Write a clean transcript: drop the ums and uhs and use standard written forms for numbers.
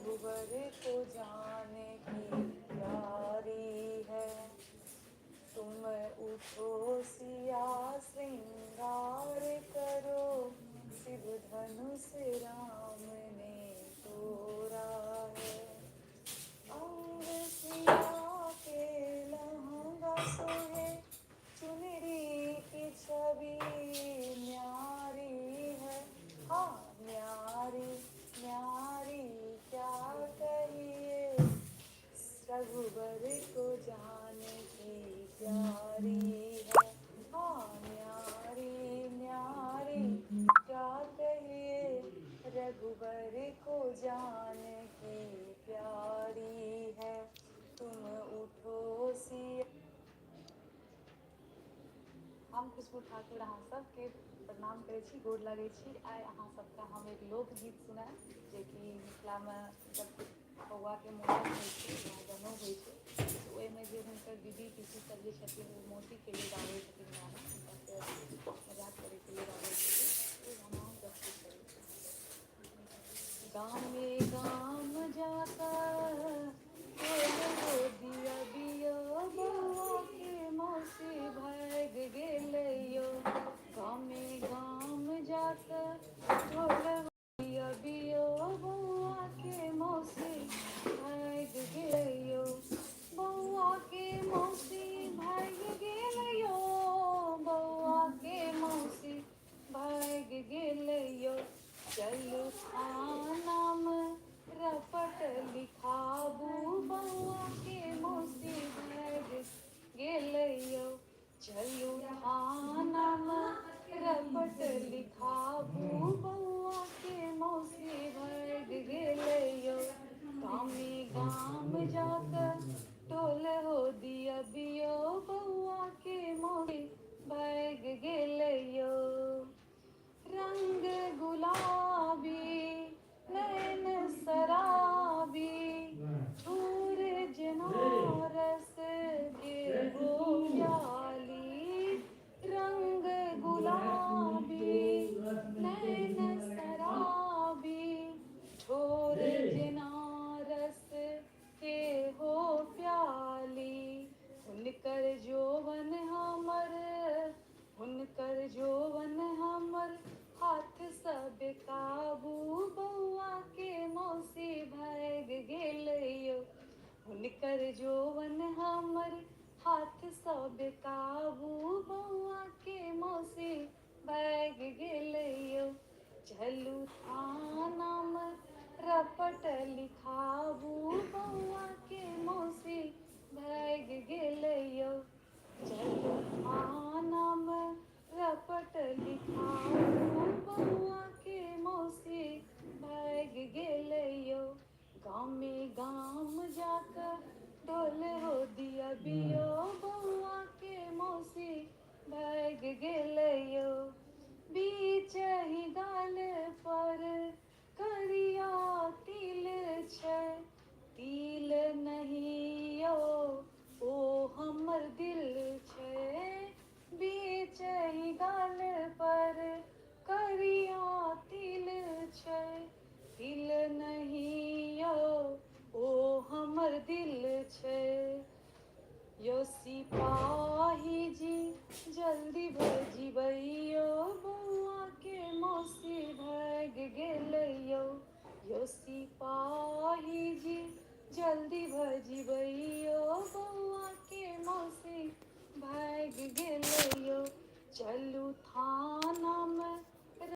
रघुबर को जाने की प्यारी है। तुम उठो सिया श्रृंगार करो, शिव धनुष राम ने तोड़ा है। अंग सिया के लहंगा सोहे, चुनरी की छवि न्यारी है। हाँ न्यारी न्यारी क्या कहिए, रघुबर को जाने की प्यारी है। हाँ न्यारी न्यारी क्या कहिए, रघुबर को जाने की प्यारी है। तुम उठो सिया। हम खुशबू ठाकुर अहाँ सबके प्रणाम करै छी, गोर लागै छी। आइ अहाँ सबके हम एक लोकगीत सुनाएब, जेकि मिथिलामे जब बौआके मूड़न होइ छै या जनउ होइ छै तऽ ओहिमे जे हुनकर दीदी पीसी सब जे छथिन ओ मौसीके लिए गाबै छथिन गाना, हुनकासँ मजाक करैके लिए गाबै छथिन, ओ गाना हम प्रस्तुत करै छी। गामे गाम जाकर हो दिया बिया, बौआ के मौसी भाग गेलैयो। गामे गाम जाकर ढोल दिया बिया, बौआ के मौसी भाग गेलैयो। बौआ के मौसी भाग गेलैयो, बौआ के मौसी भाग गेलैयो। चलू थानामे रपट लिखाबू, बौआ के मौसी भाग गेलैयो। चलू थानामे रपट लिखाबू, बौआ के मौसी भाग गेलैयो। गामे गाम जाकर टोल हो दिया बियो, बौआ के मौसी भाग गेलैयो। रंग गुलाबी नैन शराबी, ठूर जनारस के हो प्याली। रंग गुलाबी नैन शराबी, ठोर जनारस के हो प्याली। हुनकर जोवन हमर, हुनकर जोवन हमर हाथ सब काबू, बौआ के मौसी भाग गेलैयो। हुनकर जोवन हमर हाथ सब काबू, बौआ के मौसी भाग गेलैयो। चलू थानामे रपट लिखाबू, बौआ के मौसी भाग गेलैयो। चलू थानामे रपट लिखाबू, बौआ के मौसी भाग गेलैयो। गामे गाम जाकर ढोल हो दिया बियो, बौआ के मौसी भाग गेलैयो। बीच ही गाल पर करिया तिल छै, तिल नहीं यो ओ हमर दिल छै। बीच ही गाल पर करिया तिल छै, तिल नहीं यो ओ हमर दिल छै। यो सिपाही जी जल्दी भजिबैयो, बौआ के मौसी भाग गेलैयो। यो सिपाही जी जल्दी भजिबैयो, बौआ के मौसी भाग गेलैयो। चलू थानामे